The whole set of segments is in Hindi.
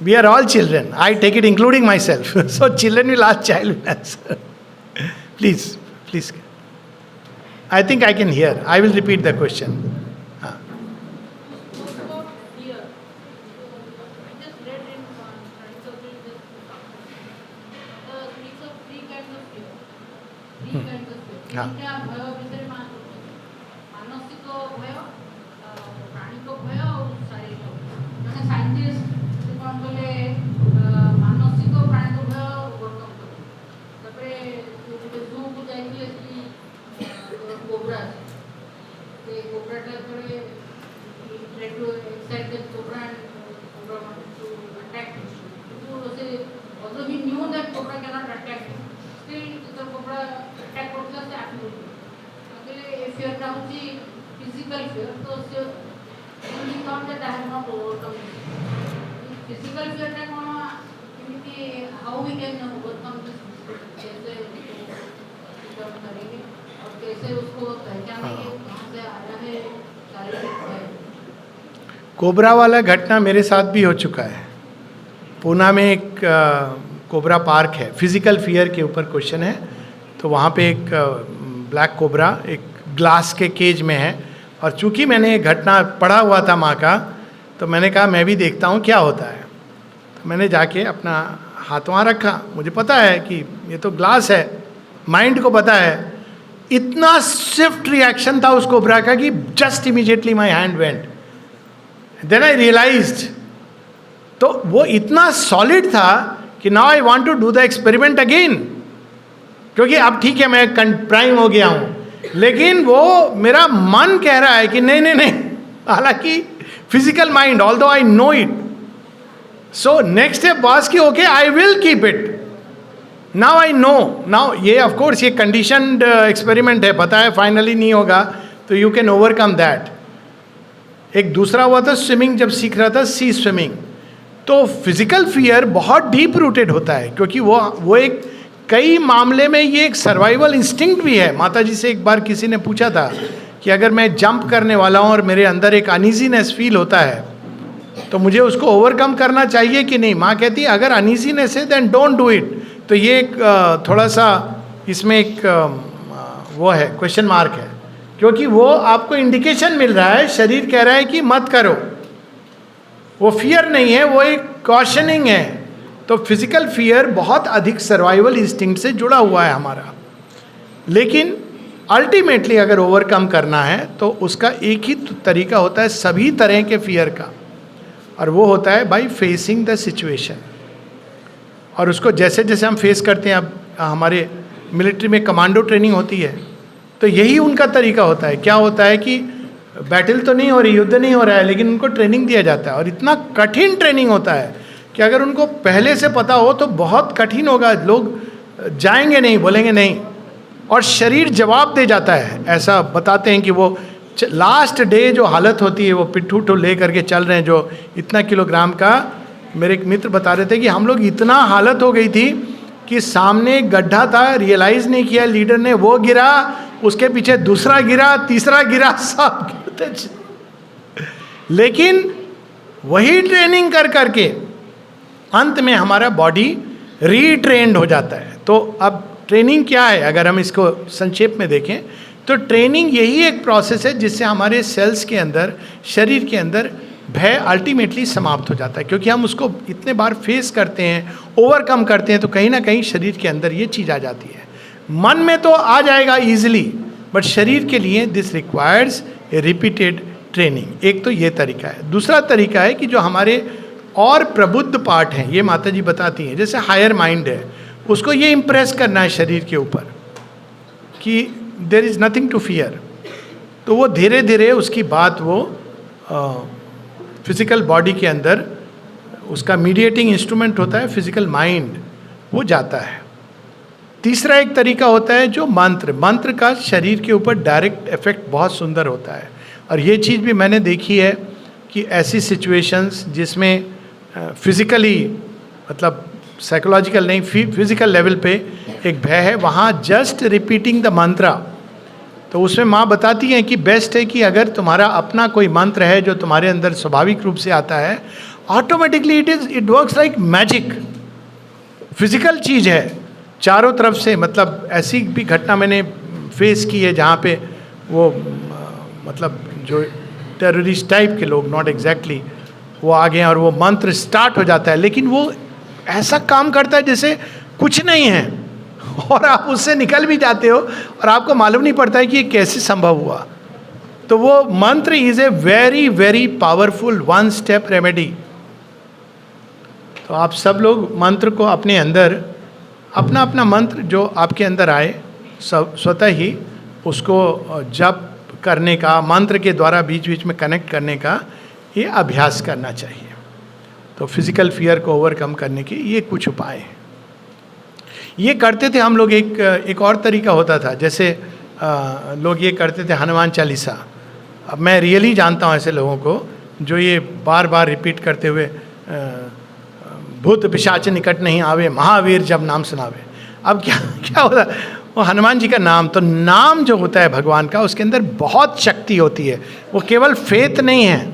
We are all children. I take it including myself. So children will ask, child will answer. Please, please. I think I can hear. I will repeat the question. Cobra वाला घटना मेरे साथ भी हो चुका है. पूना में एक कोबरा पार्क है, फिजिकल फियर के ऊपर क्वेश्चन है. तो वहाँ पे एक ब्लैक कोबरा एक ग्लास के केज में है, और चूंकि मैंने एक घटना पढ़ा हुआ था माँ का, तो मैंने कहा मैं भी देखता हूँ क्या होता है. तो मैंने जाके अपना हाथ वहाँ रखा. मुझे पता है कि ये तो ग्लास है, माइंड को पता है. इतना स्विफ्ट रिएक्शन था उस कोबरा का कि just immediately my hand went. Then I realised. तो वो इतना सॉलिड था कि now I want to do the experiment again, क्योंकि अब ठीक है मैं प्राइम हो गया हूं. लेकिन वो मेरा मन कह रहा है कि नहीं नहीं नहीं, हालांकि physical mind, although I know it. So next step was कि okay I will keep it. Now I know. Now ये ऑफ कोर्स ये कंडीशनड एक्सपेरिमेंट है, पता है फाइनली नहीं होगा, तो यू कैन ओवरकम दैट. एक दूसरा हुआ था स्विमिंग, जब सीख रहा था सी स्विमिंग. तो फिजिकल फियर बहुत डीप रूटेड होता है, क्योंकि वो एक कई मामले में ये एक सर्वाइवल इंस्टिंक्ट भी है. माता जी से एक बार किसी ने पूछा था कि अगर मैं जंप करने वाला हूँ और मेरे अंदर एक अनईजीनेस फील होता है, तो मुझे उसको ओवरकम करना चाहिए कि नहीं. माँ कहती है अगर अनईजीनेस है देन डोंट डू इट. तो ये एक थोड़ा सा इसमें एक वो है, क्वेश्चन मार्क है, क्योंकि वो आपको इंडिकेशन मिल रहा है, शरीर कह रहा है कि मत करो. वो फियर नहीं है, वो एक कॉशनिंग है. तो फिजिकल फियर बहुत अधिक सर्वाइवल इंस्टिंक्ट से जुड़ा हुआ है हमारा. लेकिन अल्टीमेटली अगर ओवरकम करना है तो उसका एक ही तरीका होता है सभी तरह के फियर का, और वो होता है बाय फेसिंग द सिचुएशन. और उसको जैसे जैसे हम फेस करते हैं, अब हमारे मिलिट्री में कमांडो ट्रेनिंग होती है, तो यही उनका तरीका होता है. क्या होता है कि बैटल तो नहीं हो रही, युद्ध नहीं हो रहा है, लेकिन उनको ट्रेनिंग दिया जाता है. और इतना कठिन ट्रेनिंग होता है कि अगर उनको पहले से पता हो तो बहुत कठिन होगा. लोग जाएंगे नहीं, बोलेंगे नहीं, और शरीर जवाब दे जाता है. ऐसा बताते हैं कि वो लास्ट डे जो हालत होती है, वो पिट्ठू उठू ले करके चल रहे हैं जो इतना किलोग्राम का. मेरे एक मित्र बता रहे थे कि हम लोग इतना हालत हो गई थी कि सामने एक गड्ढा था, रियलाइज नहीं किया लीडर ने, वो गिरा, उसके पीछे दूसरा गिरा, तीसरा गिरा, सब गिरते. लेकिन वही ट्रेनिंग कर करके अंत में हमारा बॉडी रीट्रेंड हो जाता है. तो अब ट्रेनिंग क्या है, अगर हम इसको संक्षेप में देखें तो ट्रेनिंग यही एक प्रोसेस है जिससे हमारे सेल्स के अंदर, शरीर के अंदर भय अल्टीमेटली समाप्त हो जाता है. क्योंकि हम उसको इतने बार फेस करते हैं, ओवरकम करते हैं, तो कहीं ना कहीं शरीर के अंदर ये चीज़ आ जाती है. मन में तो आ जाएगा इजीली, बट शरीर के लिए this requires a repeated training. एक तो ये तरीका है. दूसरा तरीका है कि जो हमारे और प्रबुद्ध पार्ट हैं, ये माता जी बताती हैं, जैसे हायर माइंड है, उसको ये इम्प्रेस करना है शरीर के ऊपर कि there is nothing to fear. तो वो धीरे धीरे उसकी बात वो फिजिकल बॉडी के अंदर, उसका मीडिएटिंग इंस्ट्रूमेंट होता है फिजिकल माइंड, वो जाता है. तीसरा एक तरीका होता है जो मंत्र का शरीर के ऊपर डायरेक्ट इफेक्ट बहुत सुंदर होता है. और ये चीज़ भी मैंने देखी है कि ऐसी सिचुएशंस जिसमें फिजिकली, मतलब साइकोलॉजिकल नहीं, फिजिकल लेवल पे एक भय है, वहाँ जस्ट रिपीटिंग द मंत्रा. तो उसमें माँ बताती हैं कि बेस्ट है कि अगर तुम्हारा अपना कोई मंत्र है जो तुम्हारे अंदर स्वाभाविक रूप से आता है, automatically it works like magic. Physical चीज है चारों तरफ से। मतलब ऐसी भी घटना मैंने फेस की है जहाँ पे वो मतलब जो टेररिस्ट टाइप के लोग, नॉट एग्जैक्टली, वो आ गए और वो मंत्र स्टार्ट हो जाता है, लेकिन वो ऐसा काम करता है जैसे कुछ नहीं है, और आप उससे निकल भी जाते हो और आपको मालूम नहीं पड़ता है कि ये कैसे संभव हुआ। तो वो मंत्र is a very very powerful one step remedy. तो आप सब लोग मंत्र को अपने अंदर, अपना अपना मंत्र जो आपके अंदर आए स्वतः ही उसको जप करने का, मंत्र के द्वारा बीच बीच में कनेक्ट करने का ये अभ्यास करना चाहिए। तो फिजिकल फियर को ओवरकम करने के ये कुछ उपाय हैं। ये करते थे हम लोग। एक और तरीका होता था, जैसे लोग ये करते थे हनुमान चालीसा। अब मैं रियली जानता हूँ ऐसे लोगों को जो ये बार बार रिपीट करते हुए भूत पिशाच निकट नहीं आवे, महावीर जब नाम सुनावे। अब क्या क्या होता है, वो हनुमान जी का नाम, तो नाम जो होता है भगवान का, उसके अंदर बहुत शक्ति होती है। वो केवल फेथ नहीं है,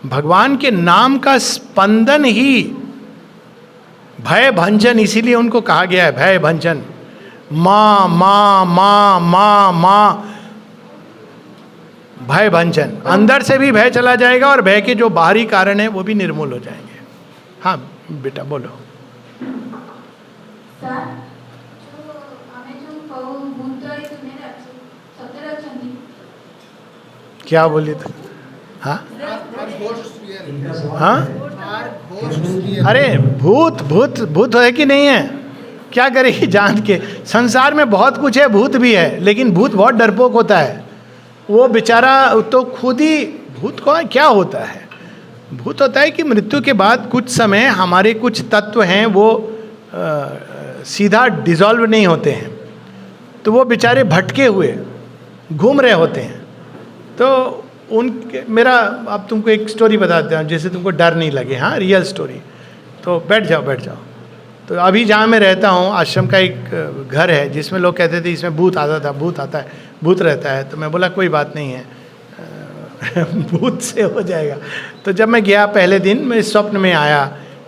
भगवान के नाम का स्पंदन ही भय भंजन, इसीलिए उनको कहा गया है भय भंजन। माँ माँ माँ माँ माँ, भय भंजन। अंदर से भी भय चला जाएगा और भय के जो बाहरी कारण है वो भी निर्मूल हो जाएंगे। हाँ बेटा बोलो। क्या बोली था? हाँ हाँ, अरे भूत भूत भूत है कि नहीं है, क्या करेगी जान के। संसार में बहुत कुछ है, भूत भी है, लेकिन भूत बहुत डरपोक होता है। वो बेचारा तो खुद ही, भूत को क्या होता है, भूत होता है कि मृत्यु के बाद कुछ समय हमारे कुछ तत्व हैं वो सीधा डिसॉल्व नहीं होते हैं, तो वो बेचारे भटके हुए घूम रहे होते हैं। तो उनके, मेरा अब तुमको एक स्टोरी बताते हैं जैसे तुमको डर नहीं लगे। हाँ रियल स्टोरी। तो बैठ जाओ बैठ जाओ। तो अभी जहाँ मैं रहता हूँ, आश्रम का एक घर है जिसमें लोग कहते थे इसमें भूत आता था, भूत आता है, भूत रहता है। तो मैं बोला कोई बात नहीं है, भूत से हो जाएगा। तो जब मैं गया पहले दिन, मैं स्वप्न में आया,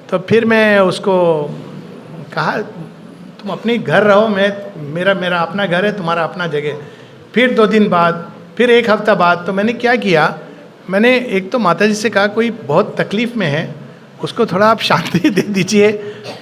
तो फिर मैं उसको कहा तुम अपने घर रहो, मेरा अपना घर है, तुम्हारा अपना जगह। फिर 2 दिन बाद, फिर 1 हफ्ता बाद, तो मैंने क्या किया, मैंने एक तो माता जी से कहा कोई बहुत तकलीफ़ में है, उसको थोड़ा आप शांति दे दीजिए।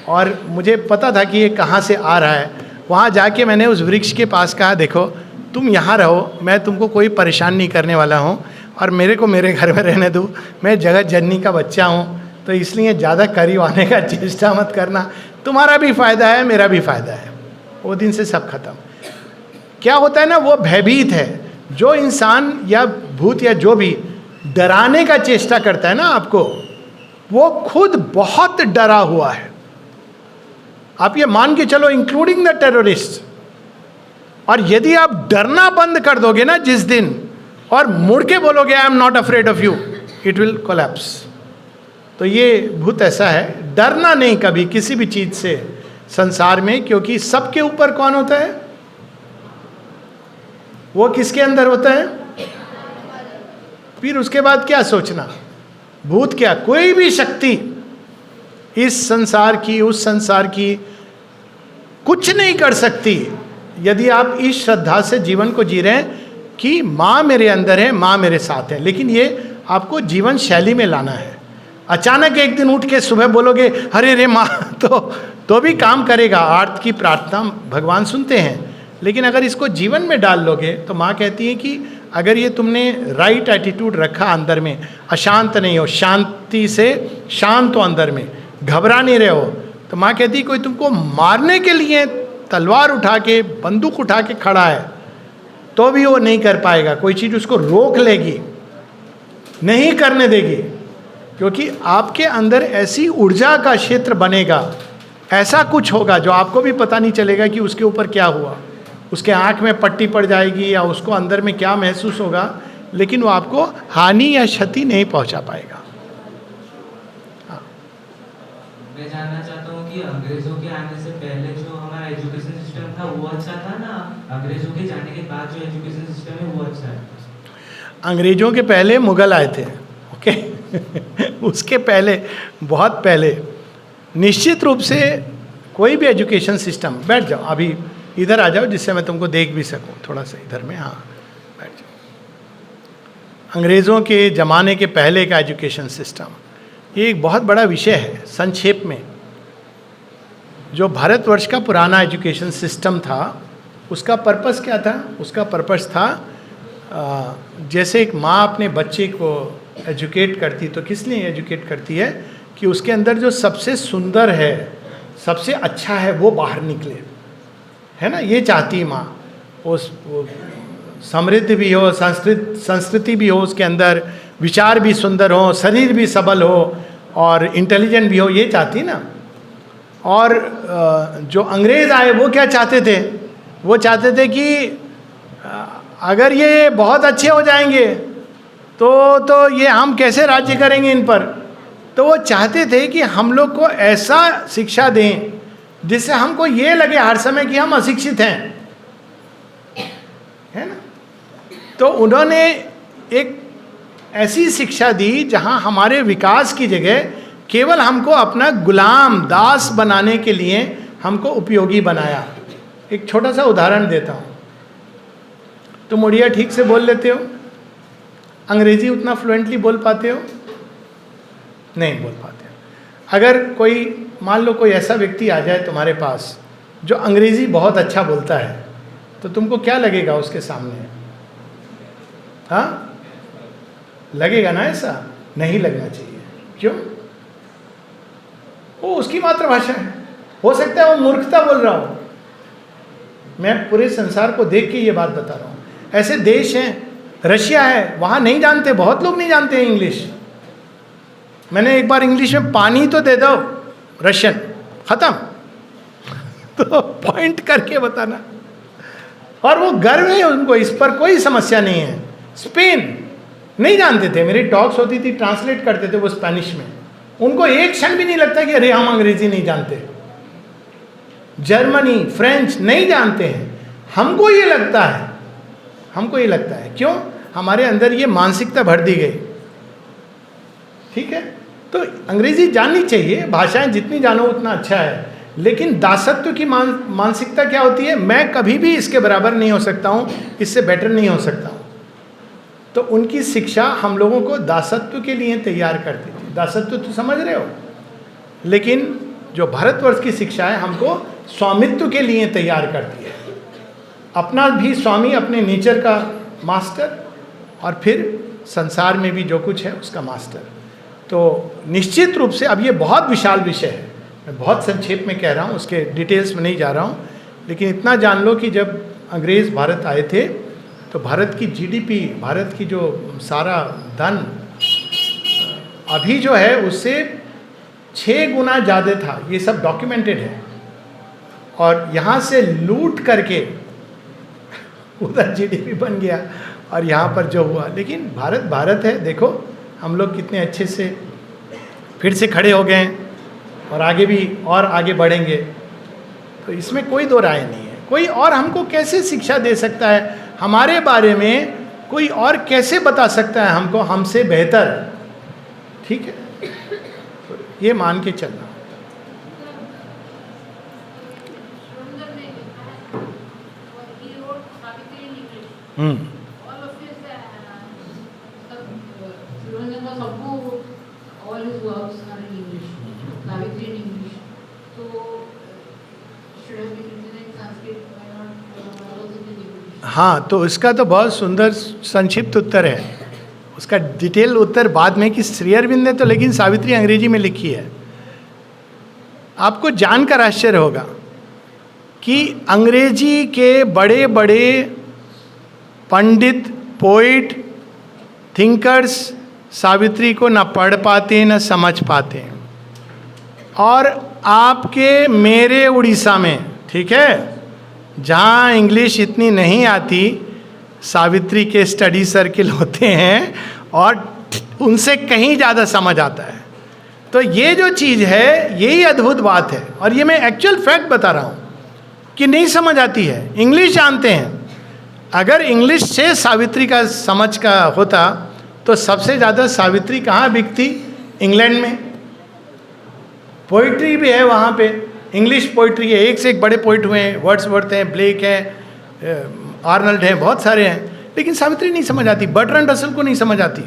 और मुझे पता था कि ये कहाँ से आ रहा है। वहाँ जाके मैंने उस वृक्ष के पास कहा देखो तुम यहाँ रहो, मैं तुमको कोई परेशान नहीं करने वाला हूँ, और मेरे को मेरे घर में रहने दो, मैं जगत जननी का बच्चा हूँ, तो इसलिए ज़्यादा करीब आने का चेष्टा मत करना, तुम्हारा भी फ़ायदा है मेरा भी फ़ायदा है। वो दिन से सब खत्म। क्या होता है ना, वो भयभीत है। जो इंसान या भूत या जो भी डराने का चेष्टा करता है ना आपको, वो खुद बहुत डरा हुआ है। आप ये मान के चलो, इंक्लूडिंग द टेररिस्ट। और यदि आप डरना बंद कर दोगे ना जिस दिन, और मुड़ के बोलोगे I am not afraid of you, it will collapse. तो ये भूत ऐसा है, डरना नहीं कभी किसी भी चीज से संसार में, क्योंकि सबके ऊपर कौन होता है, वो किसके अंदर होता है। फिर उसके बाद क्या सोचना, भूत क्या, कोई भी शक्ति इस संसार की उस संसार की कुछ नहीं कर सकती, यदि आप इस श्रद्धा से जीवन को जी रहे हैं कि माँ मेरे अंदर है, माँ मेरे साथ है। लेकिन ये आपको जीवन शैली में लाना है। अचानक एक दिन उठ के सुबह बोलोगे अरे रे माँ, तो भी काम करेगा। आर्त की प्रार्थना भगवान सुनते हैं, लेकिन अगर इसको जीवन में डाल लोगे तो माँ कहती है कि अगर ये तुमने राइट एटीट्यूड रखा अंदर में, अशांत नहीं हो, शांति से शांत हो, अंदर में घबरा नहीं रहे हो, तो माँ कहती है कोई तुमको मारने के लिए तलवार उठा के, बंदूक उठा के खड़ा है, तो भी वो नहीं कर पाएगा। कोई चीज़ उसको रोक लेगी, नहीं करने देगी, क्योंकि आपके अंदर ऐसी ऊर्जा का क्षेत्र बनेगा, ऐसा कुछ होगा जो आपको भी पता नहीं चलेगा कि उसके ऊपर क्या हुआ। उसके आँख में पट्टी पड़ जाएगी या उसको अंदर में क्या महसूस होगा, लेकिन वो आपको हानि या क्षति नहीं पहुंचा पाएगा। हाँ। मैं जानना चाहता हूँ कि अंग्रेजों के आने से पहले जो हमारा एजुकेशन सिस्टम था वो अच्छा था ना, अंग्रेजों के जाने के बाद जो एजुकेशन सिस्टम है वो अच्छा है? अंग्रेजों के पहले मुगल आए थे, ओके। उसके पहले, बहुत पहले, निश्चित रूप से कोई भी एजुकेशन सिस्टम, बैठ जाओ अभी इधर आ जाओ जिससे मैं तुमको देख भी सकूं थोड़ा सा इधर में, हाँ बैठ जाओ। अंग्रेज़ों के ज़माने के पहले का एजुकेशन सिस्टम, ये एक बहुत बड़ा विषय है। संक्षेप में, जो भारतवर्ष का पुराना एजुकेशन सिस्टम था उसका पर्पस क्या था? उसका पर्पस था जैसे एक माँ अपने बच्चे को एजुकेट करती, तो किस लिए एजुकेट करती है? कि उसके अंदर जो सबसे सुंदर है, सबसे अच्छा है, वो बाहर निकले, है ना? ये चाहती है माँ। वो समृद्ध भी हो, संस्कृति भी हो उसके अंदर, विचार भी सुंदर हो, शरीर भी सबल हो और इंटेलिजेंट भी हो, ये चाहती ना। और जो अंग्रेज़ आए वो क्या चाहते थे? वो चाहते थे कि अगर ये बहुत अच्छे हो जाएंगे तो ये हम कैसे राज्य करेंगे इन पर। तो वो चाहते थे कि हम लोग को ऐसा शिक्षा दें जिससे हमको ये लगे हर समय कि हम अशिक्षित हैं, है ना? तो उन्होंने एक ऐसी शिक्षा दी जहां हमारे विकास की जगह केवल हमको अपना गुलाम, दास बनाने के लिए हमको उपयोगी बनाया। एक छोटा सा उदाहरण देता हूं। तुम उड़िया ठीक से बोल लेते हो? अंग्रेजी उतना फ्लुएंटली बोल पाते हो? नहीं बोल पाते। अगर कोई, मान लो कोई ऐसा व्यक्ति आ जाए तुम्हारे पास जो अंग्रेजी बहुत अच्छा बोलता है, तो तुमको क्या लगेगा उसके सामने? हाँ, लगेगा ना? ऐसा नहीं लगना चाहिए। क्यों? वो उसकी मातृभाषा है। हो सकता है वो मूर्खता बोल रहा हो। मैं पूरे संसार को देख के ये बात बता रहा हूँ। ऐसे देश हैं, रशिया है, वहाँ नहीं जानते, बहुत लोग नहीं जानते हैं इंग्लिश। मैंने एक बार इंग्लिश में पानी तो दे दो, रशियन खत्म। तो पॉइंट करके बताना, और वो गर्व है उनको, इस पर कोई समस्या नहीं है। स्पेन नहीं जानते थे, मेरी टॉक्स होती थी, ट्रांसलेट करते थे वो स्पेनिश में, उनको एक क्षण भी नहीं लगता कि अरे हम अंग्रेजी नहीं जानते। जर्मनी, फ्रेंच नहीं जानते हैं, हमको ये लगता है, हमको ये लगता है। क्यों? हमारे अंदर ये मानसिकता भर दी गई। ठीक है, तो अंग्रेजी जाननी चाहिए, भाषाएं जितनी जानो उतना अच्छा है, लेकिन दासत्व की मानसिकता क्या होती है? मैं कभी भी इसके बराबर नहीं हो सकता हूँ, इससे बेटर नहीं हो सकता हूँ। तो उनकी शिक्षा हम लोगों को दासत्व के लिए तैयार करती थी। दासत्व तो समझ रहे हो, लेकिन जो भारतवर्ष की शिक्षा है हमको स्वामित्व के लिए तैयार करती है। अपना भी स्वामी, अपने नेचर का मास्टर, और फिर संसार में भी जो कुछ है उसका मास्टर। तो निश्चित रूप से, अब ये बहुत विशाल विषय है, मैं बहुत संक्षेप में कह रहा हूँ, उसके डिटेल्स में नहीं जा रहा हूँ, लेकिन इतना जान लो कि जब अंग्रेज़ भारत आए थे तो भारत की जीडीपी, भारत की जो सारा धन अभी जो है उससे 6 गुना ज़्यादा था। ये सब डॉक्यूमेंटेड है। और यहाँ से लूट करके उधर जीडीपी बन गया और यहाँ पर जो हुआ। लेकिन भारत भारत है। देखो हम लोग कितने अच्छे से फिर से खड़े हो गए हैं और आगे भी और आगे बढ़ेंगे। तो इसमें कोई दो राय नहीं है। कोई और हमको कैसे शिक्षा दे सकता है, हमारे बारे में कोई और कैसे बता सकता है हमको हमसे बेहतर? ठीक है, तो ये मान के चलना। हाँ, तो इसका तो बहुत सुंदर संक्षिप्त उत्तर है। उसका डिटेल उत्तर बाद में कि श्री अरविंद ने तो लेकिन सावित्री अंग्रेजी में लिखी है। आपको जानकर आश्चर्य होगा कि अंग्रेजी के बड़े बड़े पंडित, पोइट, थिंकर्स सावित्री को न पढ़ पाते न समझ पाते। और आपके मेरे उड़ीसा में, ठीक है, जहाँ इंग्लिश इतनी नहीं आती, सावित्री के स्टडी सर्किल होते हैं और उनसे कहीं ज़्यादा समझ आता है। तो ये जो चीज़ है यही अद्भुत बात है। और ये मैं एक्चुअल फैक्ट बता रहा हूँ कि नहीं समझ आती है, इंग्लिश जानते हैं। अगर इंग्लिश से सावित्री का समझ का होता तो सबसे ज़्यादा सावित्री कहाँ बिकती? इंग्लैंड में। पोइट्री भी है वहाँ पे, इंग्लिश पोइट्री है, एक से एक बड़े पोइट हुए हैं, वर्ड्सवर्थ हैं, ब्लेक हैं, आर्नल्ड हैं, बहुत सारे हैं, लेकिन सावित्री नहीं समझ आती। बर्ट्रैंड रसल को नहीं समझ आती,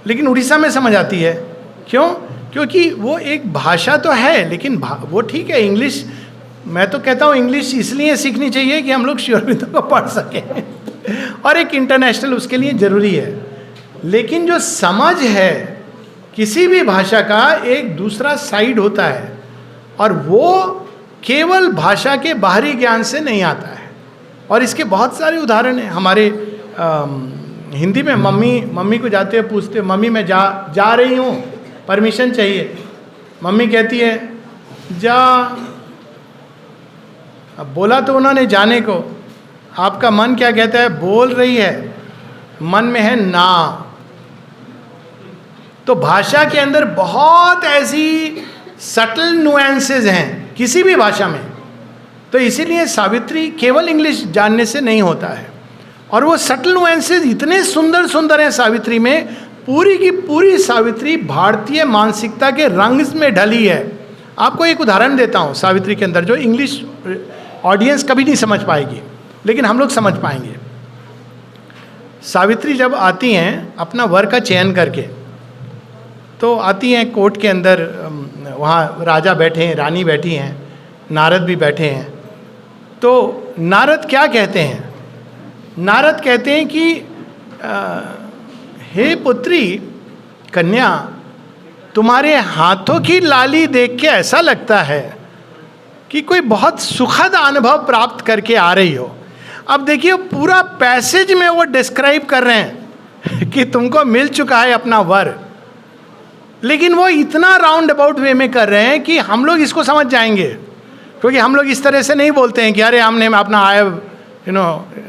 लेकिन उड़ीसा में समझ आती है। क्यों? क्योंकि वो एक भाषा तो है, लेकिन वो ठीक है। इंग्लिश, मैं तो कहता हूँ इंग्लिश इसलिए सीखनी चाहिए कि हम लोग श्री अरविंदो को पढ़ सकें और एक इंटरनेशनल उसके लिए जरूरी है। लेकिन जो समझ है किसी भी भाषा का, एक दूसरा साइड होता है, और वो केवल भाषा के बाहरी ज्ञान से नहीं आता है। और इसके बहुत सारे उदाहरण हैं हमारे हिंदी में। मम्मी को जाते हुए पूछते, मम्मी मैं जा रही हूँ, परमिशन चाहिए। मम्मी कहती है जा। अब बोला तो उन्होंने जाने को, आपका मन क्या कहता है? बोल रही है, मन में है ना। तो भाषा के अंदर बहुत ऐसी सटल नुएंसेस हैं किसी भी भाषा में। तो इसीलिए सावित्री केवल इंग्लिश जानने से नहीं होता है। और वो सटल नुएंसेस इतने सुंदर सुंदर हैं सावित्री में। पूरी की पूरी सावित्री भारतीय मानसिकता के रंग में ढली है। आपको एक उदाहरण देता हूँ सावित्री के अंदर, जो इंग्लिश ऑडियंस कभी नहीं समझ पाएगी, लेकिन हम लोग समझ पाएंगे। सावित्री जब आती हैं अपना वर का चयन करके, तो आती हैं कोर्ट के अंदर, वहाँ राजा बैठे हैं, रानी बैठी हैं, नारद भी बैठे हैं। तो नारद क्या कहते हैं? नारद कहते हैं कि हे पुत्री, कन्या, तुम्हारे हाथों की लाली देख के ऐसा लगता है कि कोई बहुत सुखद अनुभव प्राप्त करके आ रही हो। अब देखिए पूरा पैसेज में वो डिस्क्राइब कर रहे हैं कि तुमको मिल चुका है अपना वर, लेकिन वो इतना राउंड अबाउट वे में कर रहे हैं कि हम लोग इसको समझ जाएंगे। क्योंकि हम लोग इस तरह से नहीं बोलते हैं कि अरे हमने अपना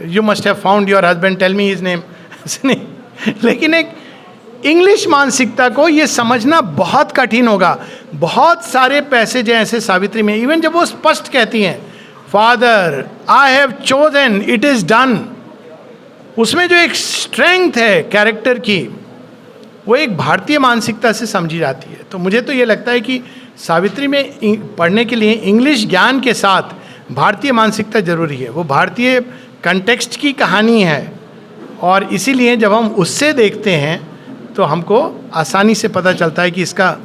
you must have found your husband, tell me his name, नहीं। लेकिन एक इंग्लिश मानसिकता को ये समझना बहुत कठिन होगा। बहुत सारे पैसेज हैं ऐसे सावित्री में, इवन जब वो स्पष्ट कहती हैं father I have chosen it is done, उसमें जो एक स्ट्रेंथ है कैरेक्टर की, वो एक भारतीय मानसिकता से समझी जाती है। तो मुझे तो ये लगता है कि सावित्री में पढ़ने के लिए इंग्लिश ज्ञान के साथ भारतीय मानसिकता जरूरी है। वो भारतीय कंटेक्स्ट की कहानी है, और इसीलिए जब हम उससे देखते हैं तो हमको आसानी से पता चलता है कि इसका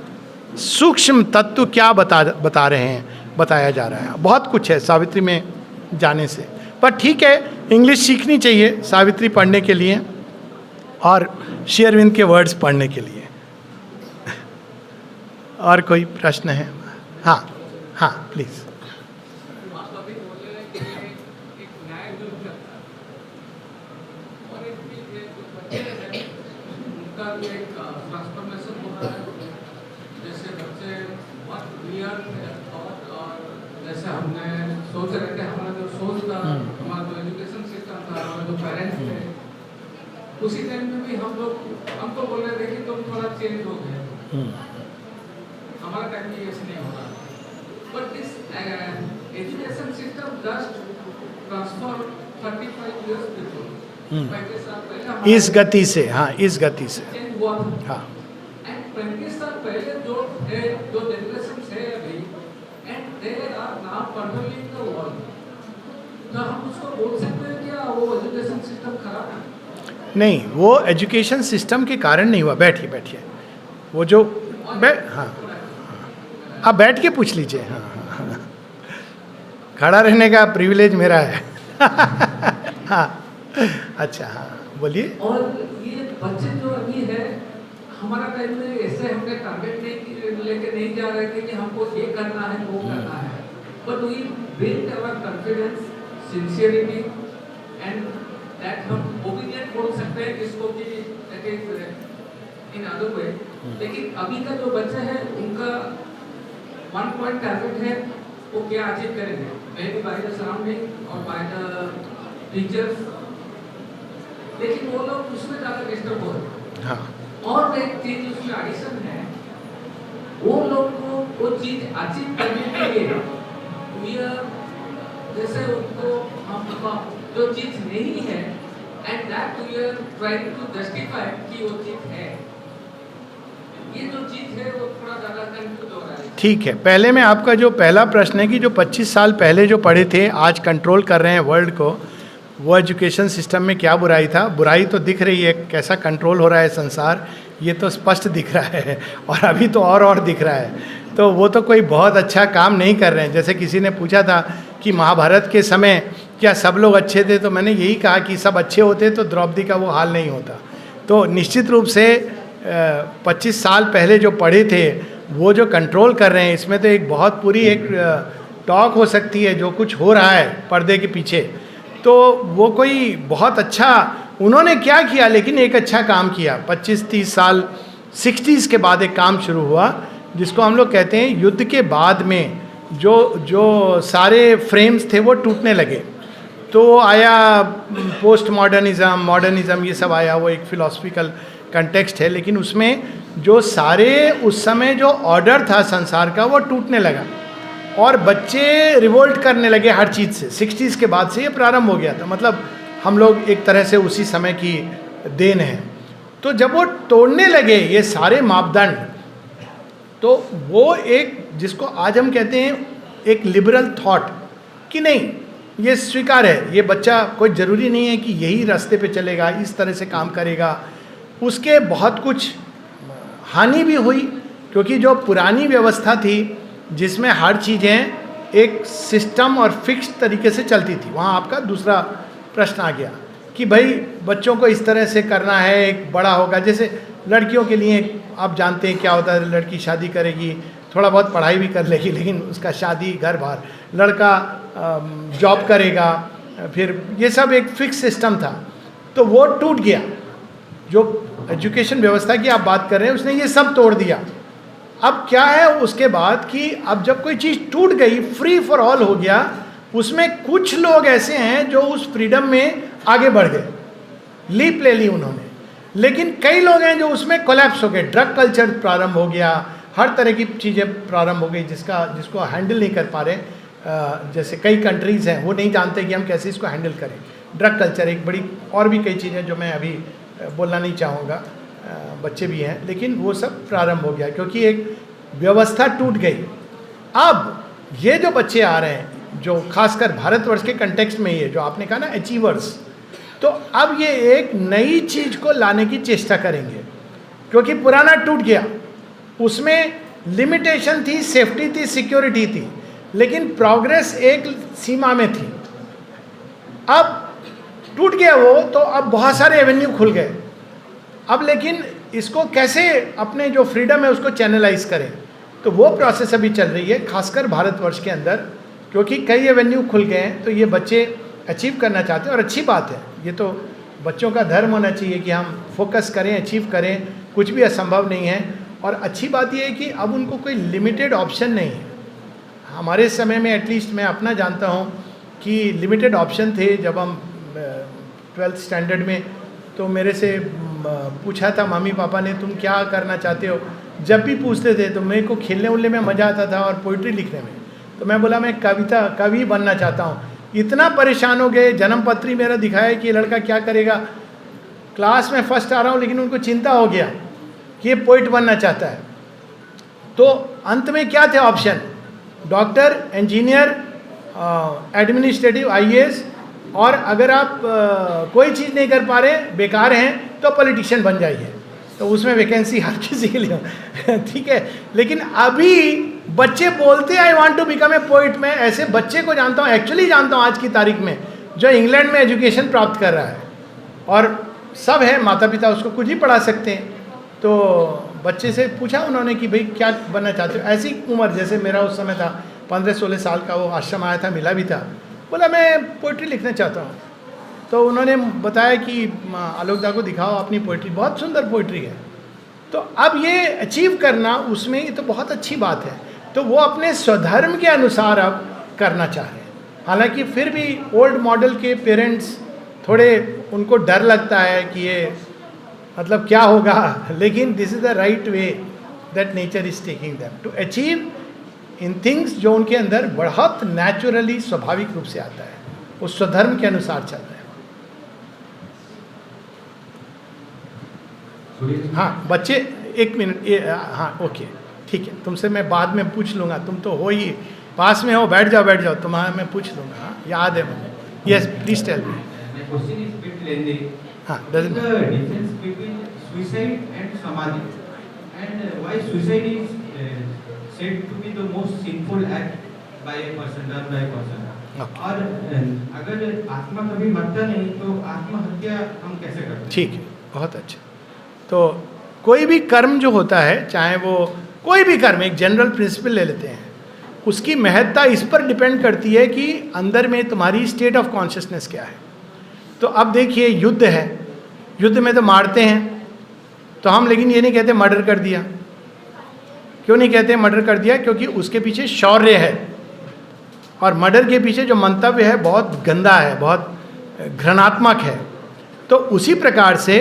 सूक्ष्म तत्व क्या बता रहे हैं, बताया जा रहा है। बहुत कुछ है सावित्री में जाने से, पर ठीक है, इंग्लिश सीखनी चाहिए सावित्री पढ़ने के लिए और श्री अरविंद के वर्ड्स पढ़ने के लिए। और कोई प्रश्न है? हाँ हाँ प्लीज। जैसे हमने सोच रहे थे, हमारा जो सोच था, हमारा जो एजुकेशन सिस्टम था, हमारे जो पेरेंट्स थे, उसी टाइम में भी हमको बोल रहे थे कि तुम थोड़ा चेंज हो गए, हमारा टाइम में ऐसे नहीं होगा। But this education system just transform 35 years before, 35 साल पहले इस गति से, हाँ इस गति से चेंज हुआ था। हाँ, एंड 35 साल पहले जो है, जो जनरेशन है अभी, and they are now controlling the world, तो हम उसको बोल सकते हैं क्या वो एजुकेशन सिस्टम खराब है? नहीं, वो एजुकेशन सिस्टम के कारण नहीं हुआ। बैठिए बैठिए, वो जो हाँ, आप बैठ के पूछ लीजिए। हाँ हाँ हाँ, खड़ा रहने का प्रिविलेज मेरा है। हाँ अच्छा, हाँ बोलिए। और ये बच्चे जो अभी है, हमारा टाइम में ऐसे हमने टारगेट नहीं लेके नहीं जा रहे थे कि हमको ये करना है वो करना है, but we build our confidence, sincerity, and that हम ओबिडिएंट बोल सकते हैं किसको कि इन अदर वे। लेकिन अभी का जो बच्चा है उनका 1 पॉइंट टारगेट है, वो क्या अचीव करेंगे, may be by the surrounding और बाय द टीचर्स, लेकिन वो लोग उसमें ज़्यादा डिस्टर्ब हो रहे हैं। हाँ, और एक चीज उसमें एडिशन है, वो लोग को वो चीज अचीव करने के लिए जैसे उनको हम जो चीज नहीं है and that you are trying to justify कि वो चीज है, ये जो चीज है वो थोड़ा ज़्यादा कंफ्यूज हो रहा है। ठीक है, पहले में आपका जो पहला प्रश्न है कि जो 25 साल पहले जो पढ़े थे आज कंट्रोल कर रहे हैं वर्ल्ड को, वो एजुकेशन सिस्टम में क्या बुराई था? बुराई तो दिख रही है, कैसा कंट्रोल हो रहा है संसार, ये तो स्पष्ट दिख रहा है, और अभी तो और दिख रहा है। तो वो तो कोई बहुत अच्छा काम नहीं कर रहे हैं। जैसे किसी ने पूछा था कि महाभारत के समय क्या सब लोग अच्छे थे, तो मैंने यही कहा कि सब अच्छे होते तो द्रौपदी का वो हाल नहीं होता। तो निश्चित रूप से 25 साल पहले जो पढ़े थे वो जो कंट्रोल कर रहे हैं, इसमें तो एक बहुत पूरी एक टॉक हो सकती है जो कुछ हो रहा है पर्दे के पीछे। तो वो कोई बहुत अच्छा उन्होंने क्या किया, लेकिन एक अच्छा काम किया। 25-30 साल 60s के बाद एक काम शुरू हुआ जिसको हम लोग कहते हैं युद्ध के बाद में जो सारे फ्रेम्स थे वो टूटने लगे। तो आया पोस्ट मॉडर्निज्म, मॉडर्निज्म, ये सब आया। वो एक फिलोसफिकल कंटेक्स्ट है, लेकिन उसमें जो सारे उस समय जो ऑर्डर था संसार का वो टूटने लगा और बच्चे रिवोल्ट करने लगे हर चीज़ से। 60s के बाद से ये प्रारंभ हो गया था, मतलब हम लोग एक तरह से उसी समय की देन है। तो जब वो तोड़ने लगे ये सारे मापदंड, तो वो एक जिसको आज हम कहते हैं एक लिबरल थॉट कि नहीं ये स्वीकार है, ये बच्चा कोई ज़रूरी नहीं है कि यही रास्ते पे चलेगा, इस तरह से काम करेगा। उसके बहुत कुछ हानि भी हुई, क्योंकि जो पुरानी व्यवस्था थी जिसमें हर चीज़ें एक सिस्टम और फिक्स तरीके से चलती थी, वहाँ आपका दूसरा प्रश्न आ गया कि भाई बच्चों को इस तरह से करना है, एक बड़ा होगा। जैसे लड़कियों के लिए आप जानते हैं क्या होता है, लड़की शादी करेगी, थोड़ा बहुत पढ़ाई भी कर लेगी, लेकिन उसका शादी घर बार, लड़का जॉब करेगा, फिर ये सब एक फिक्स सिस्टम था। तो वो टूट गया। जो एजुकेशन व्यवस्था की आप बात कर रहे हैं उसने ये सब तोड़ दिया। अब क्या है उसके बाद कि अब जब कोई चीज़ टूट गई, फ्री फॉर ऑल हो गया, उसमें कुछ लोग ऐसे हैं जो उस फ्रीडम में आगे बढ़ गए, लीप ले ली उन्होंने, लेकिन कई लोग हैं जो उसमें कोलैप्स हो गए। ड्रग कल्चर प्रारंभ हो गया, हर तरह की चीज़ें प्रारंभ हो गई जिसको हैंडल नहीं कर पा रहे। जैसे कई कंट्रीज़ हैं वो नहीं जानते कि हम कैसे इसको हैंडल करें। ड्रग कल्चर एक बड़ी, और भी कई चीज़ें जो मैं अभी बोलना नहीं चाहूँगा, बच्चे भी हैं, लेकिन वो सब प्रारंभ हो गया क्योंकि एक व्यवस्था टूट गई। अब ये जो बच्चे आ रहे हैं जो खासकर भारतवर्ष के कंटेक्स्ट में, ये जो आपने कहा ना अचीवर्स, तो अब ये एक नई चीज़ को लाने की चेष्टा करेंगे क्योंकि पुराना टूट गया। उसमें लिमिटेशन थी, सेफ्टी थी, सिक्योरिटी थी, लेकिन प्रोग्रेस एक सीमा में थी। अब टूट गया वो, तो अब बहुत सारे एवेन्यू खुल गए। अब लेकिन इसको कैसे अपने जो फ्रीडम है उसको चैनलाइज करें, तो वो प्रोसेस अभी चल रही है खासकर भारतवर्ष के अंदर, क्योंकि कई एवेन्यू खुल गए हैं। तो ये बच्चे अचीव करना चाहते हैं और अच्छी बात है, ये तो बच्चों का धर्म होना चाहिए कि हम फोकस करें, अचीव करें, कुछ भी असंभव नहीं है। और अच्छी बात यह है कि अब उनको कोई लिमिटेड ऑप्शन नहीं है। हमारे समय में एटलीस्ट मैं अपना जानता हूँ कि लिमिटेड ऑप्शन थे। जब हम 12th स्टैंडर्ड में, तो मेरे से पूछा था मम्मी पापा ने तुम क्या करना चाहते हो, जब भी पूछते थे तो मेरे को खेलने उलने में मज़ा आता था और पोइट्री लिखने में। तो मैं बोला मैं कवि बनना चाहता हूँ। इतना परेशान हो गए, जन्मपत्री मेरा दिखाया कि ये लड़का क्या करेगा, क्लास में फर्स्ट आ रहा हूँ, लेकिन उनको चिंता हो गया कि ये पोइट बनना चाहता है। तो अंत में क्या थे option, doctor, engineer, administrative, IAS, और अगर आप कोई चीज़ नहीं कर पा रहे, बेकार हैं, तो पॉलिटिशियन बन जाइए। तो उसमें वैकेंसी हर किसी के लिए ठीक है। लेकिन अभी बच्चे बोलते हैं I want to become a poet. मैं ऐसे बच्चे को जानता हूँ, एक्चुअली जानता हूँ आज की तारीख में, जो इंग्लैंड में एजुकेशन प्राप्त कर रहा है, और सब है, माता पिता उसको कुछ ही पढ़ा सकते हैं। तो बच्चे से पूछा उन्होंने कि भाई क्या बनना चाहते हो, ऐसी उम्र जैसे मेरा उस समय था, 15-16 साल का। वो आश्रम आया था, मिला भी था, बोला मैं पोइट्री लिखना चाहता हूँ। तो उन्होंने बताया कि आलोक दा को दिखाओ अपनी पोइट्री, बहुत सुंदर पोइट्री है। तो अब ये अचीव करना उसमें, ये तो बहुत अच्छी बात है। तो वो अपने स्वधर्म के अनुसार अब करना चाह रहे हैं। हालांकि फिर भी ओल्ड मॉडल के पेरेंट्स थोड़े, उनको डर लगता है कि ये मतलब क्या होगा, लेकिन this is the right way that nature is taking them to achieve in things जो उनके अंदर बहुत नेचुरली, स्वाभाविक रूप से आता है, वो स्वधर्म के अनुसार चल रहा है। हाँ बच्चे, एक मिनट, ये हाँ ओके ठीक है, तुमसे मैं बाद में पूछ लूँगा, तुम तो हो ही पास में हो, बैठ जाओ, तुम्हारा मैं पूछ लूँगा, हाँ याद है मुझे। Yes please tell me. My question is bit lengthy. हाँ The doesn't difference between suicide and samadhi, and why suicide is said to be the most sinful act by a person, done by a person. Okay. और अगर आत्मा कभी मरता नहीं तो आत्महत्या हम कैसे करते हैं? ठीक है, बहुत अच्छा। तो कोई भी कर्म जो होता है, चाहे वो कोई भी कर्म, एक जनरल प्रिंसिपल ले लेते हैं, उसकी महत्ता इस पर डिपेंड करती है कि अंदर में तुम्हारी स्टेट ऑफ कॉन्शियसनेस क्या है। तो अब देखिए युद्ध है, युद्ध में तो मारते हैं, तो हम लेकिन ये नहीं कहते मर्डर कर दिया। क्यों नहीं कहते मर्डर कर दिया? क्योंकि उसके पीछे शौर्य है, और मर्डर के पीछे जो मंतव्य है बहुत गंदा है, बहुत घृणात्मक है। तो उसी प्रकार से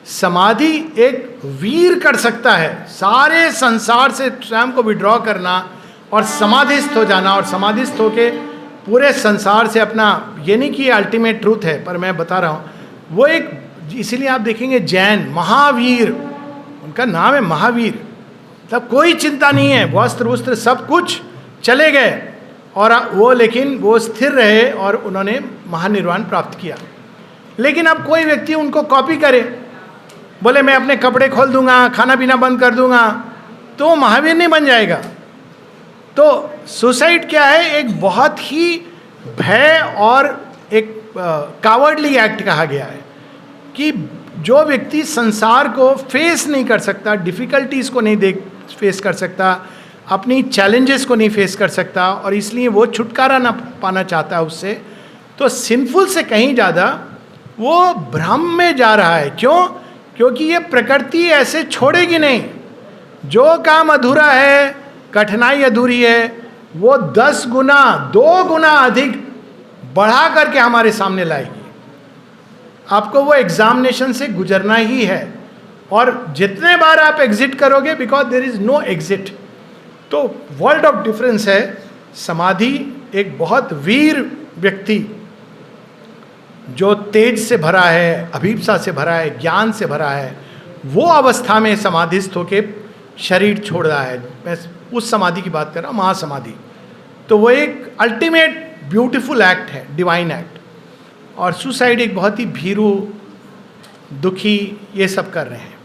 समाधि एक वीर कर सकता है, सारे संसार से स्वयं को विड्रॉ करना और समाधिस्थ हो जाना, और समाधिस्थ होके पूरे संसार से अपना, ये नहीं कि अल्टीमेट ट्रूथ है, पर मैं बता रहा हूँ वो एक, इसीलिए आप देखेंगे जैन महावीर, उनका नाम है महावीर, तब कोई चिंता नहीं है, वस्त्र वस्त्र सब कुछ चले गए, और वो लेकिन वो स्थिर रहे और उन्होंने महानिर्वाण प्राप्त किया। लेकिन अब कोई व्यक्ति उनको कॉपी करे, बोले मैं अपने कपड़े खोल दूंगा, खाना पीना बंद कर दूंगा, तो वो महावीर नहीं बन जाएगा। तो सुसाइड क्या है? एक बहुत ही भय और एक कावर्डली एक्ट कहा गया है कि जो व्यक्ति संसार को फेस नहीं कर सकता, डिफिकल्टीज को नहीं फेस कर सकता, अपनी चैलेंजेस को नहीं फेस कर सकता, और इसलिए वो छुटकारा ना पाना चाहता है उससे, तो सिंफुल से कहीं ज़्यादा वो भ्रम में जा रहा है। क्यों? क्योंकि ये प्रकृति ऐसे छोड़ेगी नहीं। जो काम अधूरा है, कठिनाई अधूरी है, वो 10 गुना 2 गुना अधिक बढ़ा करके हमारे सामने लाएगी। आपको वो एग्जामिनेशन से गुजरना ही है, और जितने बार आप एग्जिट करोगे, because there is no exit. तो वर्ल्ड ऑफ डिफरेंस है। समाधि एक बहुत वीर व्यक्ति जो तेज से भरा है, अभीप्सा से भरा है, ज्ञान से भरा है, वो अवस्था में समाधिस्थ होके शरीर छोड़ रहा है। मैं उस समाधि की बात कर रहा हूँ, महासमाधि। तो वो एक अल्टीमेट ब्यूटीफुल एक्ट है, डिवाइन एक्ट। और सुसाइड एक बहुत ही भीरू, दुखी, ये सब कर रहे हैं।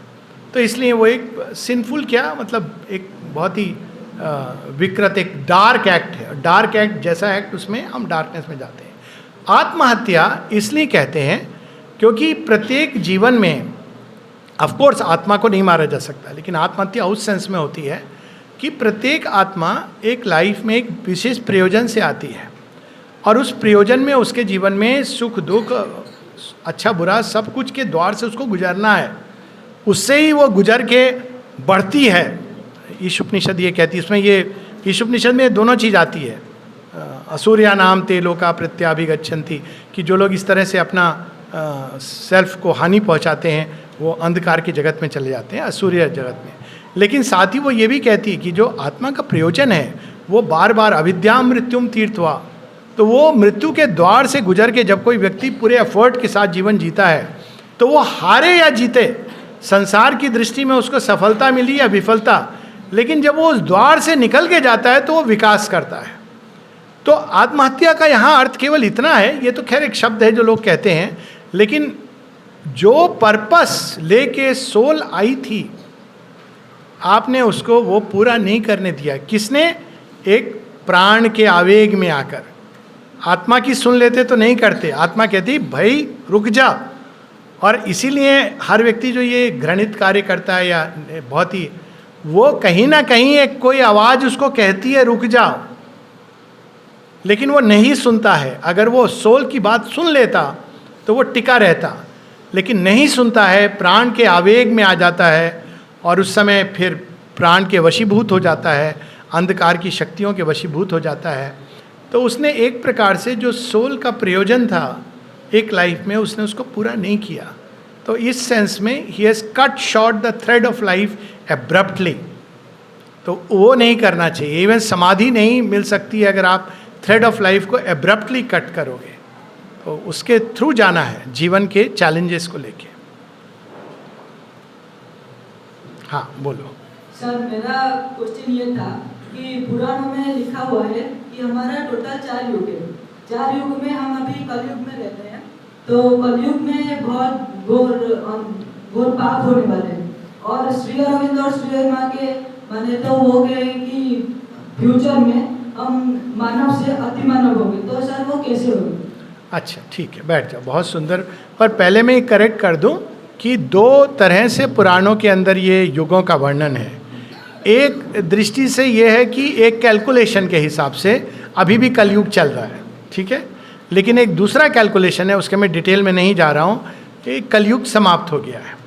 तो इसलिए वो एक सिंफुल, क्या मतलब, एक बहुत ही विकृत, एक डार्क एक्ट है। डार्क एक्ट जैसा एक्ट, उसमें हम डार्कनेस में जाते हैं। आत्महत्या इसलिए कहते हैं क्योंकि प्रत्येक जीवन में, ऑफ कोर्स आत्मा को नहीं मारा जा सकता, लेकिन आत्महत्या उस सेंस में होती है कि प्रत्येक आत्मा एक लाइफ में एक विशेष प्रयोजन से आती है, और उस प्रयोजन में उसके जीवन में सुख दुख, अच्छा बुरा, सब कुछ के द्वार से उसको गुजरना है। उससे ही वो गुजर के बढ़ती है। ईशुपनिषद ये कहती है, उसमें ये ईशुपनिषद में दोनों चीज़ आती है, असुर्या नाम ते लोका प्रत्याभिगच्छन्ति, कि जो लोग इस तरह से अपना सेल्फ को हानि पहुंचाते हैं वो अंधकार के जगत में चले जाते हैं, असुर्य जगत में। लेकिन साथ ही वो ये भी कहती है कि जो आत्मा का प्रयोजन है वो बार बार अविद्या मृत्युम तीर्थवा, तो वो मृत्यु के द्वार से गुजर के जब कोई व्यक्ति पूरे एफर्ट के साथ जीवन जीता है, तो वो हारे या जीते, संसार की दृष्टि में उसको सफलता मिली या विफलता, लेकिन जब वो उस द्वार से निकल के जाता है तो वो विकास करता है। तो आत्महत्या का यहाँ अर्थ केवल इतना है, ये तो खैर एक शब्द है जो लोग कहते हैं, लेकिन जो पर्पस लेके सोल आई थी, आपने उसको वो पूरा नहीं करने दिया। किसने? एक प्राण के आवेग में आकर। आत्मा की सुन लेते तो नहीं करते, आत्मा कहती भाई रुक जा। और इसीलिए हर व्यक्ति जो ये घृणित कार्य करता है या बहुत ही, वो कहीं ना कहीं एक कोई आवाज़ उसको कहती है रुक जाओ, लेकिन वो नहीं सुनता है। अगर वो सोल की बात सुन लेता तो वो टिका रहता, लेकिन नहीं सुनता है, प्राण के आवेग में आ जाता है, और उस समय फिर प्राण के वशीभूत हो जाता है, अंधकार की शक्तियों के वशीभूत हो जाता है। तो उसने एक प्रकार से जो सोल का प्रयोजन था एक लाइफ में, उसने उसको पूरा नहीं किया। तो इस सेंस में he has cut short the thread of life abruptly. तो वो नहीं करना चाहिए। इवन समाधि नहीं मिल सकती है अगर आप थ्रेड ऑफ लाइफ को एब्रप्टली कट करोगे। तो उसके थ्रू जाना है जीवन के चैलेंजेस को लेके। हाँ बोलो। सर मेरा क्वेश्चन ये था कि पुराणों में लिखा हुआ है कि हमारा टोटल 4 युग है। 4 युग में हम अभी कलयुग में रहते हैं, तो कलयुग में बहुत घोर पाप होने वाले हैं। और श्री अरविंद और श्री माँ के माने तो वो गए कि फ्यूचर में हम मानव से अति मानव होंगे, तो सर वो कैसे होंगे? अच्छा ठीक है, बैठ जाओ, बहुत सुंदर। पर पहले मैं करेक्ट कर दूं कि 2 तरह से पुराणों के अंदर ये युगों का वर्णन है। एक दृष्टि से ये है कि एक कैलकुलेशन के हिसाब से अभी भी कलयुग चल रहा है, ठीक है। लेकिन एक दूसरा कैलकुलेशन है, उसके मैं डिटेल में नहीं जा रहा हूँ, कि कलयुग समाप्त हो गया है,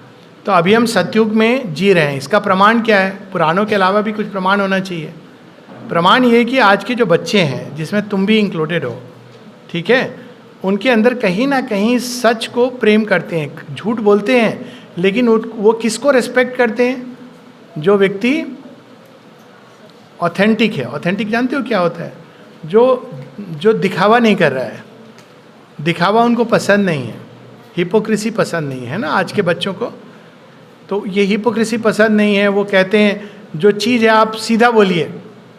तो अभी हम सतयुग में जी रहे हैं। इसका प्रमाण क्या है? पुराणों के अलावा भी कुछ प्रमाण होना चाहिए। प्रमाण ये कि आज के जो बच्चे हैं, जिसमें तुम भी इंक्लूडेड हो, ठीक है, उनके अंदर कहीं ना कहीं सच को प्रेम करते हैं, झूठ बोलते हैं, लेकिन वो किसको रेस्पेक्ट करते हैं? जो व्यक्ति ऑथेंटिक है। ऑथेंटिक जानते हो क्या होता है? जो दिखावा नहीं कर रहा है। दिखावा उनको पसंद नहीं है, हिपोक्रेसी पसंद नहीं है ना आज के बच्चों को। तो ये हिपोक्रेसी पसंद नहीं है। वो कहते हैं जो चीज़ है आप सीधा बोलिए,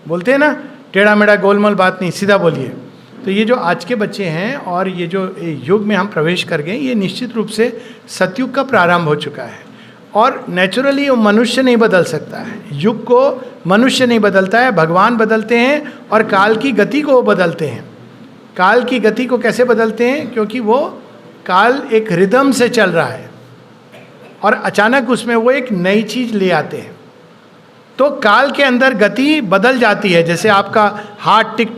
बोलते हैं ना, टेढ़ा मेढ़ा गोलमोल बात नहीं, सीधा बोलिए। तो ये जो आज के बच्चे हैं और ये जो युग में हम प्रवेश कर गए, ये निश्चित रूप से सतयुग का प्रारंभ हो चुका है। और नेचुरली वो मनुष्य नहीं बदल सकता है, युग को मनुष्य नहीं बदलता है, भगवान बदलते हैं और काल की गति को वो बदलते हैं। काल की गति को कैसे बदलते हैं? क्योंकि वो काल एक रिदम से चल रहा है और अचानक उसमें वो एक नई चीज़ ले आते हैं, तो काल के अंदर गति बदल जाती है। जैसे आपका हार्ट टिक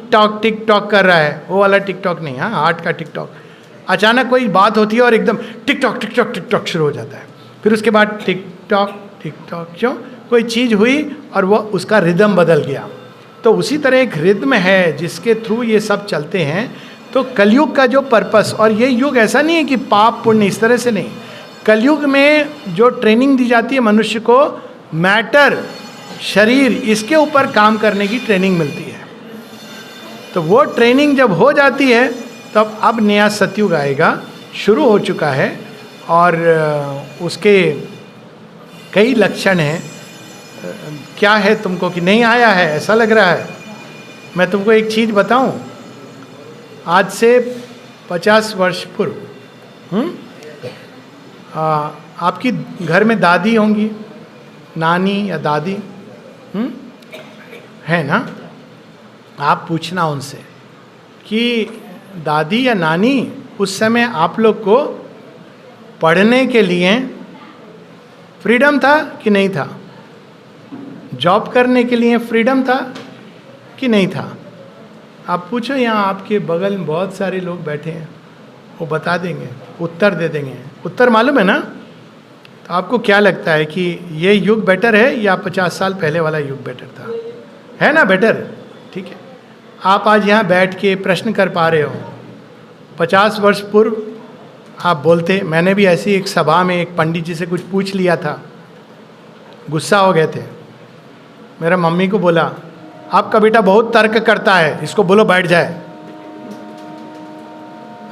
टॉक कर रहा है, वो वाला टिक टॉक नहीं, हाँ हार्ट का टिक टॉक। अचानक कोई बात होती है और एकदम टिक टॉक शुरू हो जाता है, फिर उसके बाद टिक टॉक क्यों? कोई चीज़ हुई और वो उसका रिदम बदल गया। तो उसी तरह एक रिदम है जिसके थ्रू ये सब चलते हैं। तो कलयुग का जो पर्पस, और ये युग ऐसा नहीं है कि पाप पुण्य इस तरह से नहीं, कलयुग में जो ट्रेनिंग दी जाती है मनुष्य को, मैटर शरीर इसके ऊपर काम करने की ट्रेनिंग मिलती है। तो वो ट्रेनिंग जब हो जाती है तब अब नया सतयुग आएगा, शुरू हो चुका है और उसके कई लक्षण हैं। क्या है तुमको कि नहीं आया है ऐसा लग रहा है? मैं तुमको एक चीज़ बताऊं, आज से 50 वर्ष पूर्व आपकी घर में दादी होंगी, नानी या दादी है ना? आप पूछना उनसे कि दादी या नानी उस समय आप लोग को पढ़ने के लिए फ्रीडम था कि नहीं था? जॉब करने के लिए फ्रीडम था कि नहीं था? आप पूछो, यहाँ आपके बगल में बहुत सारे लोग बैठे हैं, वो बता देंगे, उत्तर दे देंगे। उत्तर मालूम है ना? तो आपको क्या लगता है कि ये युग बेटर है या 50 साल पहले वाला युग बेटर था? है ना बेटर? ठीक है, आप आज यहाँ बैठ के प्रश्न कर पा रहे हो। 50 वर्ष पूर्व आप बोलते, मैंने भी ऐसी एक सभा में एक पंडित जी से कुछ पूछ लिया था, गुस्सा हो गए थे। मेरा मम्मी को बोला, आपका बेटा बहुत तर्क करता है, इसको बोलो बैठ जाए।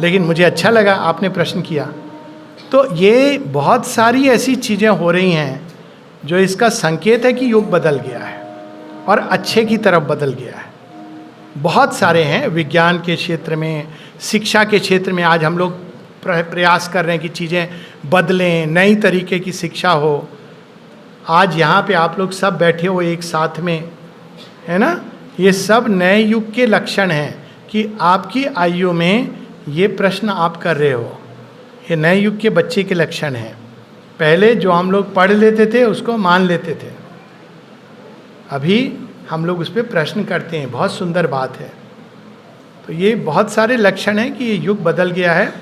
लेकिन मुझे अच्छा लगा आपने प्रश्न किया। तो ये बहुत सारी ऐसी चीज़ें हो रही हैं जो इसका संकेत है कि युग बदल गया है और अच्छे की तरफ बदल गया है। बहुत सारे हैं, विज्ञान के क्षेत्र में, शिक्षा के क्षेत्र में आज हम लोग प्रयास कर रहे हैं कि चीज़ें बदलें, नई तरीके की शिक्षा हो। आज यहाँ पे आप लोग सब बैठे हो एक साथ में, है ना? ये सब नए युग के लक्षण हैं कि आपकी आयु में ये प्रश्न आप कर रहे हो, ये नए युग के बच्चे के लक्षण हैं। पहले जो हम लोग पढ़ लेते थे उसको मान लेते थे, अभी हम लोग उस पर प्रश्न करते हैं। बहुत सुंदर बात है। तो ये बहुत सारे लक्षण हैं कि ये युग बदल गया है।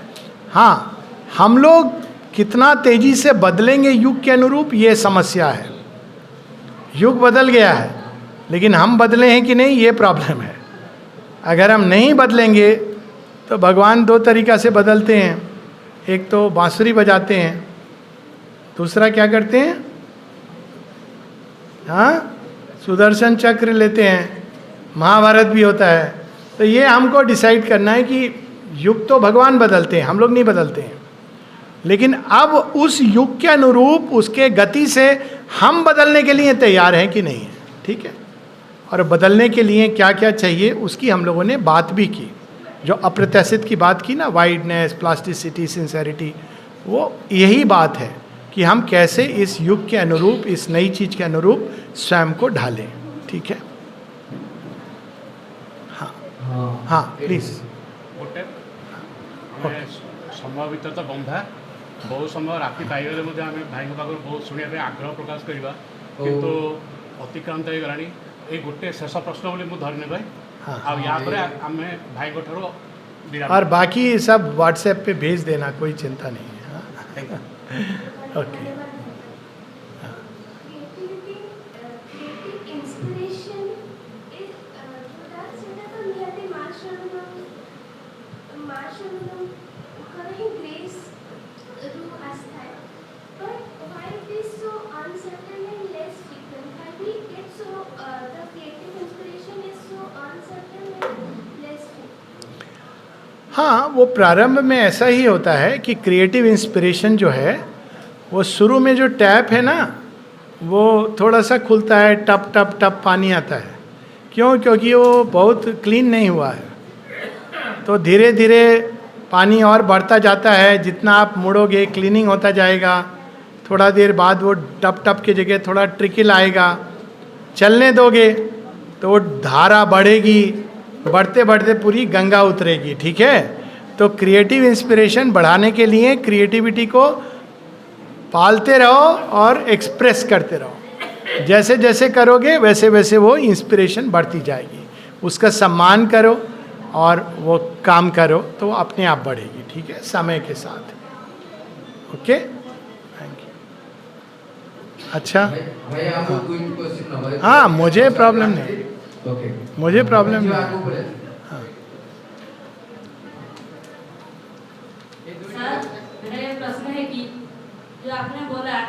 हाँ, हम लोग कितना तेजी से बदलेंगे युग के अनुरूप, ये समस्या है। युग बदल गया है लेकिन हम बदले हैं कि नहीं, ये प्रॉब्लम है। अगर हम नहीं बदलेंगे तो भगवान 2 तरीक़ा से बदलते हैं। एक तो बांसुरी बजाते हैं, दूसरा क्या करते हैं? हाँ, सुदर्शन चक्र लेते हैं, महाभारत भी होता है। तो ये हमको डिसाइड करना है कि युग तो भगवान बदलते हैं, हम लोग नहीं बदलते हैं। लेकिन अब उस युग के अनुरूप, उसके गति से हम बदलने के लिए तैयार हैं कि नहीं है, ठीक है। और बदलने के लिए क्या क्या चाहिए उसकी हम लोगों ने बात भी की, जो अप्रत्याशित की बात की ना, वाइडनेस, प्लास्टिसिटी, सिंसेरिटी, वो यही बात है कि हम कैसे इस युग के अनुरूप, इस नई चीज के अनुरूप स्वयं को ढालें, ठीक है। हाँ हाँ प्लीज। गोटे आमे समय भितर तो बंधा बहुत समय राति पाइगले भाई पाखर बहुत शुणा आग्रह प्रकाश करवा किंतु अतिक्रांत हो गलानी। ये गोटे शेष प्रश्न बोली मुझे धरने भाई। हाँ। आ या पर आमे भाई ठारो विराम। और बाकी सब व्हाट्सएप पे भेज देना, कोई चिंता नहीं है। हाँ? ओके। हाँ, वो प्रारंभ में ऐसा ही होता है कि क्रिएटिव इंस्पिरेशन जो है वो शुरू में जो टैप है ना, वो थोड़ा सा खुलता है, टप टप टप पानी आता है। क्यों? क्योंकि वो बहुत क्लीन नहीं हुआ है। तो धीरे धीरे पानी और बढ़ता जाता है, जितना आप मुड़ोगे क्लीनिंग होता जाएगा। थोड़ा देर बाद वो टप टप की जगह थोड़ा ट्रिकल आएगा। चलने दोगे तो वो धारा बढ़ेगी, बढ़ते बढ़ते पूरी गंगा उतरेगी, ठीक है। तो क्रिएटिव इंस्पिरेशन बढ़ाने के लिए क्रिएटिविटी को पालते रहो और एक्सप्रेस करते रहो। जैसे जैसे करोगे वैसे वैसे वो इंस्पिरेशन बढ़ती जाएगी। उसका सम्मान करो और वो काम करो तो वो अपने आप बढ़ेगी, ठीक है, समय के साथ। Okay, thank you. अच्छा, भाई आपको कोई क्वेश्चन ना भाई? हाँ, मुझे प्रॉब्लम नहीं, ओके, मुझे प्रॉब्लम जो नहीं। आपको बोले। हाँ, सर, मेरा ये प्रश्न है कि जो आपने बोला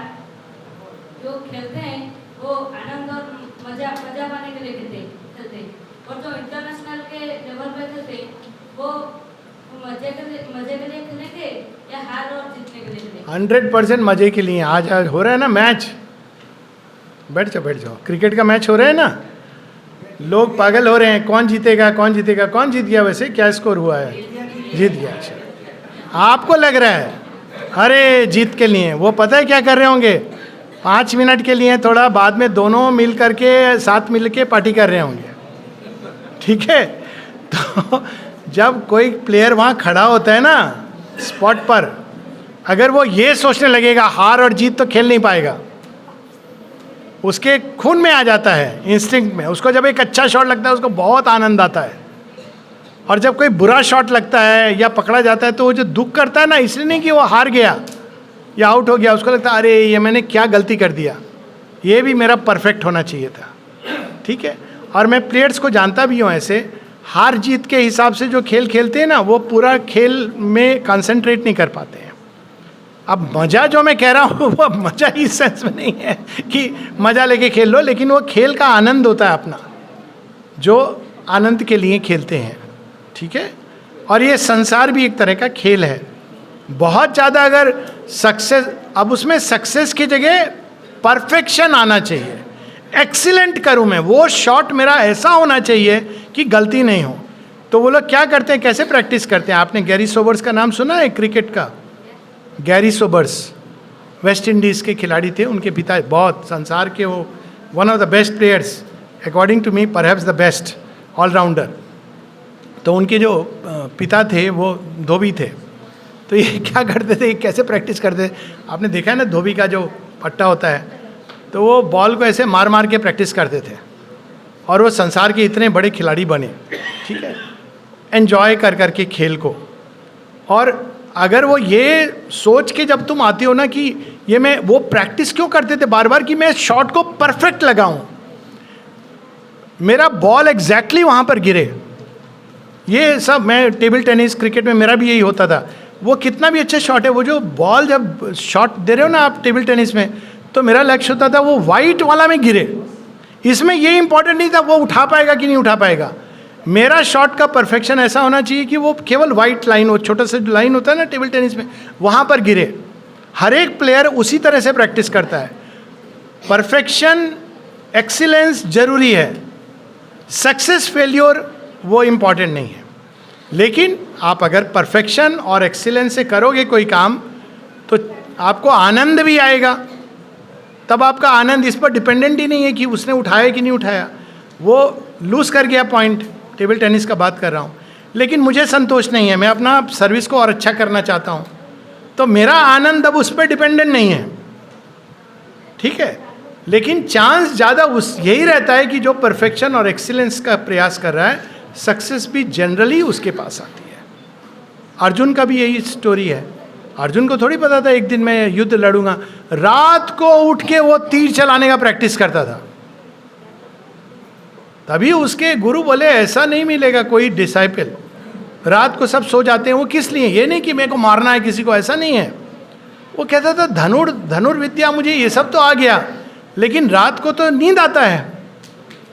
जो खेलते हैं वो आनंद और मजा पाने के लिए खेलते हैं, और जो इंटरनेशनल के लेवल पे खेलते हैं वो मजे के लिए खेलेंगे या हार और जीतने के लिए खेलेंगे? 100% मजे के लिए। आज हो रहा है ना मैच, बैठ जाओ, क्रिकेट का मैच हो रहा है ना, लोग पागल हो रहे हैं, कौन जीतेगा कौन जीतेगा। कौन जीत गया वैसे? क्या स्कोर हुआ है? जीत गया। अच्छा, आपको लग रहा है अरे जीत के लिए, वो पता है क्या कर रहे होंगे? 5 मिनट के लिए थोड़ा, बाद में दोनों मिल करके साथ मिल के पार्टी कर रहे होंगे, ठीक है। तो जब कोई प्लेयर वहाँ खड़ा होता है ना स्पॉट पर, अगर वो ये सोचने लगेगा हार और जीत तो खेल नहीं पाएगा, उसके खून में आ जाता है, इंस्टिंक्ट में। उसको जब एक अच्छा शॉट लगता है उसको बहुत आनंद आता है, और जब कोई बुरा शॉट लगता है या पकड़ा जाता है तो वो जो दुख करता है ना, इसलिए नहीं कि वो हार गया या आउट हो गया, उसको लगता है अरे ये मैंने क्या गलती कर दिया, ये भी मेरा परफेक्ट होना चाहिए था, ठीक है। और मैं प्लेयर्स को जानता भी हूँ ऐसे, हार जीत के हिसाब से जो खेल खेलते हैं ना, वो पूरा खेल में कंसंट्रेट नहीं कर पाते हैं। अब मज़ा जो मैं कह रहा हूँ वो मज़ा इस सेंस में नहीं है कि मज़ा लेके खेल लो, लेकिन वो खेल का आनंद होता है अपना, जो आनंद के लिए खेलते हैं, ठीक है। और ये संसार भी एक तरह का खेल है। बहुत ज़्यादा अगर सक्सेस, अब उसमें सक्सेस की जगह परफेक्शन आना चाहिए। एक्सीलेंट करूँ मैं, वो शॉट मेरा ऐसा होना चाहिए कि गलती नहीं हो। तो वो लोग क्या करते हैं, कैसे प्रैक्टिस करते हैं? आपने गैरी सोबर्स का नाम सुना है क्रिकेट का? गैरी सोबर्स वेस्ट इंडीज़ के खिलाड़ी थे, उनके पिता बहुत संसार के वो one of the best players, according to me perhaps the best allrounder. तो उनके जो पिता थे वो धोबी थे। तो ये क्या करते थे, कैसे प्रैक्टिस करते थे? आपने देखा है ना धोबी का जो पट्टा होता है, तो वो बॉल को ऐसे मार मार के प्रैक्टिस करते थे, और वो संसार के इतने बड़े खिलाड़ी बने, ठीक है, एन्जॉय कर कर के खेल को। और अगर वो ये सोच के जब तुम आते हो ना कि ये मैं, वो प्रैक्टिस क्यों करते थे बार बार कि मैं शॉट को परफेक्ट लगाऊं, मेरा बॉल एग्जैक्टली वहाँ पर गिरे। ये सब मैं टेबल टेनिस, क्रिकेट में मेरा भी यही होता था। वो कितना भी अच्छा शॉट है, वो जो बॉल जब शॉट दे रहे हो ना आप टेबल टेनिस में, तो मेरा लक्ष्य होता था वो वाइट वाला में गिरे। इसमें ये इंपॉर्टेंट नहीं था वो उठा पाएगा कि नहीं उठा पाएगा, मेरा शॉट का परफेक्शन ऐसा होना चाहिए कि वो केवल वाइट लाइन, वो छोटा सा लाइन होता है ना टेबल टेनिस में, वहाँ पर गिरे। हर एक प्लेयर उसी तरह से प्रैक्टिस करता है। परफेक्शन, एक्सीलेंस जरूरी है, सक्सेस फेल्योर वो इम्पॉर्टेंट नहीं है। लेकिन आप अगर परफेक्शन और एक्सीलेंस से करोगे कोई काम तो आपको आनंद भी आएगा। तब आपका आनंद इस पर डिपेंडेंट ही नहीं है कि उसने उठाया कि नहीं उठाया, वो लूज कर गया पॉइंट। टेबल टेनिस का बात कर रहा हूँ, लेकिन मुझे संतोष नहीं है, मैं अपना सर्विस को और अच्छा करना चाहता हूँ, तो मेरा आनंद अब उस पर डिपेंडेंट नहीं है, ठीक है। लेकिन चांस ज़्यादा उस यही रहता है कि जो परफेक्शन और एक्सीलेंस का प्रयास कर रहा है, सक्सेस भी जनरली उसके पास आती है। अर्जुन का भी यही स्टोरी है। अर्जुन को थोड़ी पता था एक दिन मैं युद्ध लड़ूंगा, रात को उठ के वो तीर चलाने का प्रैक्टिस करता था। तभी उसके गुरु बोले ऐसा नहीं मिलेगा कोई डिसाइपल, रात को सब सो जाते हैं। वो किस लिए? ये नहीं कि मेरे को मारना है किसी को, ऐसा नहीं है। वो कहता था धनुर्विद्या मुझे ये सब तो आ गया, लेकिन रात को तो नींद आता है,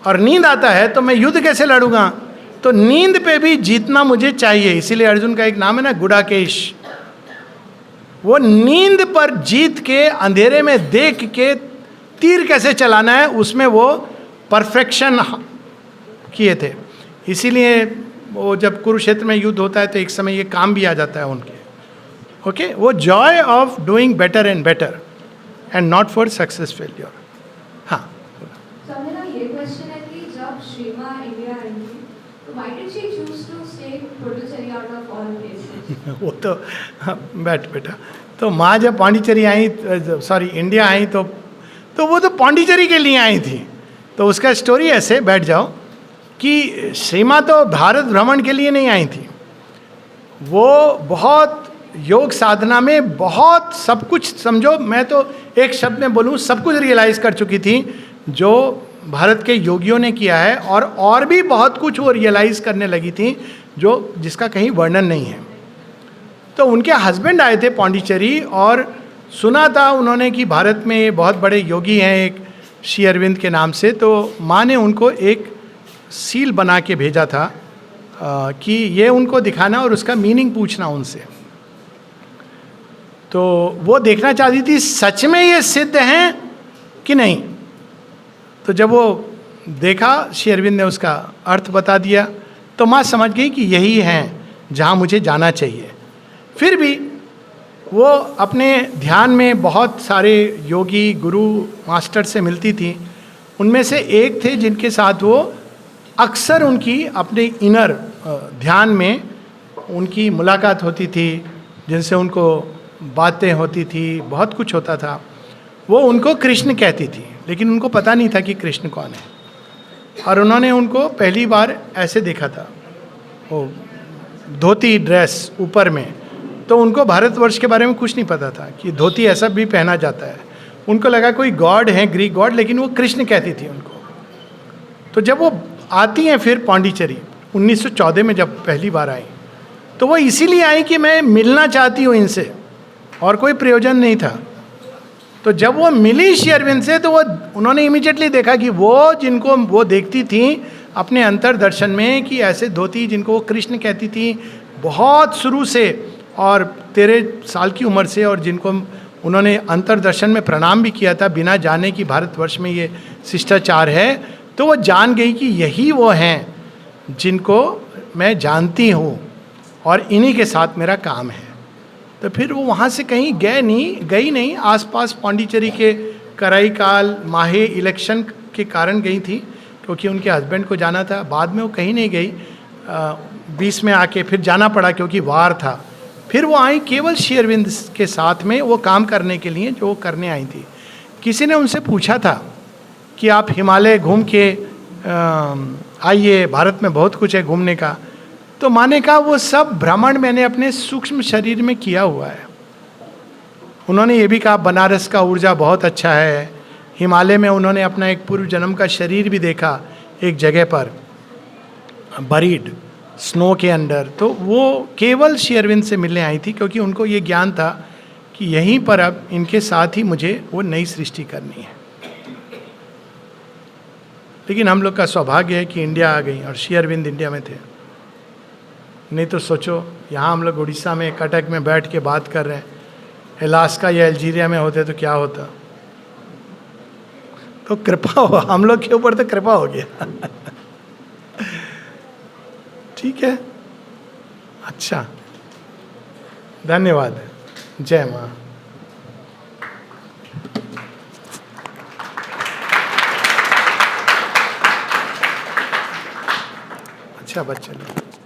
और नींद आता है तो मैं युद्ध कैसे लड़ूंगा? तो नींद पे भी जीतना मुझे चाहिए। इसीलिए अर्जुन का एक नाम है ना, गुडाकेश। वो नींद पर जीत के, अंधेरे में देख के तीर कैसे चलाना है, उसमें वो परफेक्शन किए थे। इसीलिए वो जब कुरुक्षेत्र में युद्ध होता है तो एक समय ये काम भी आ जाता है उनके। ओके, वो Joy of doing better and better and not for success failure. हाँ, तो मेरा ये क्वेश्चन है कि जब श्रीमा इंडिया आई थी, तो why did she choose to stay Puducherry out of all places? वो तो बैठ बेटा, तो माँ जब पांडिचेरी आई, सॉरी इंडिया आई, तो वो तो पांडिचेरी के लिए आई थी। तो उसका स्टोरी ऐसे, बैठ जाओ, कि श्रीमा तो भारत भ्रमण के लिए नहीं आई थी। वो बहुत योग साधना में बहुत सब कुछ, समझो मैं तो एक शब्द में बोलूँ, सब कुछ रियलाइज कर चुकी थी जो भारत के योगियों ने किया है, और भी बहुत कुछ वो रियलाइज करने लगी थी जो जिसका कहीं वर्णन नहीं है। तो उनके हस्बैंड आए थे पांडिचेरी, और सुना था उन्होंने कि भारत में बहुत बड़े योगी हैं एक श्री अरविंद के नाम से। तो माँ ने उनको एक सील बना के भेजा था कि ये उनको दिखाना और उसका मीनिंग पूछना उनसे। तो वो देखना चाहती थी सच में ये सिद्ध हैं कि नहीं। तो जब वो देखा, श्री अरविंद ने उसका अर्थ बता दिया, तो माँ समझ गई कि यही हैं जहाँ मुझे जाना चाहिए। फिर भी वो अपने ध्यान में बहुत सारे योगी गुरु मास्टर से मिलती थी। उनमें से एक थे जिनके साथ वो अक्सर उनकी अपने इनर ध्यान में उनकी मुलाकात होती थी, जिनसे उनको बातें होती थी, बहुत कुछ होता था। वो उनको कृष्ण कहती थी, लेकिन उनको पता नहीं था कि कृष्ण कौन है। और उन्होंने उनको पहली बार ऐसे देखा था, वो धोती ड्रेस ऊपर में। तो उनको भारतवर्ष के बारे में कुछ नहीं पता था कि धोती ऐसा भी पहना जाता है। उनको लगा कोई गॉड है, ग्रीक गॉड, लेकिन वो कृष्ण कहती थी उनको। तो जब वो आती हैं फिर पांडिचेरी 1914 में जब पहली बार आई, तो वो इसीलिए आई कि मैं मिलना चाहती हूँ इनसे, और कोई प्रयोजन नहीं था। तो जब वो मिली श्री अरविंद से, तो वो उन्होंने इमीडिएटली देखा कि वो जिनको वो देखती थी अपने अंतर दर्शन में, कि ऐसे धोती जिनको वो कृष्ण कहती थी बहुत शुरू से और 13 साल की उम्र से, और जिनको उन्होंने अंतर दर्शन में प्रणाम भी किया था बिना जाने कि भारतवर्ष में ये शिष्टाचार है। तो वो जान गई कि यही वो हैं जिनको मैं जानती हूँ और इन्हीं के साथ मेरा काम है। तो फिर वो वहाँ से कहीं गई नहीं, आसपास पांडिचेरी के कराईकाल माहे इलेक्शन के कारण गई थी, क्योंकि उनके हस्बैंड को जाना था। बाद में वो कहीं नहीं गई, बीच में आके फिर जाना पड़ा क्योंकि वार था। फिर वो आई केवल श्री अरविंद के साथ में वो काम करने के लिए जो वो करने आई थी। किसी ने उनसे पूछा था कि आप हिमालय घूम के आइए, भारत में बहुत कुछ है घूमने का। तो माने कहा वो सब भ्रमण मैंने अपने सूक्ष्म शरीर में किया हुआ है। उन्होंने ये भी कहा बनारस का ऊर्जा बहुत अच्छा है। हिमालय में उन्होंने अपना एक पूर्व जन्म का शरीर भी देखा एक जगह पर बरीड स्नो के अंदर। तो वो केवल श्री अरविंद से मिलने आई थी, क्योंकि उनको ये ज्ञान था कि यहीं पर अब इनके साथ ही मुझे वो नई सृष्टि करनी है। लेकिन हम लोग का सौभाग्य है कि इंडिया आ गई और श्री अरविंद इंडिया में थे। नहीं तो सोचो, यहाँ हम लोग उड़ीसा में कटक में बैठ के बात कर रहे हैं, अलास्का या अल्जीरिया में होते तो क्या होता। तो कृपा हो, हम लोग के ऊपर तो कृपा हो गया। ठीक है, अच्छा, धन्यवाद, जय माँ। अच्छा बच्चे लोग।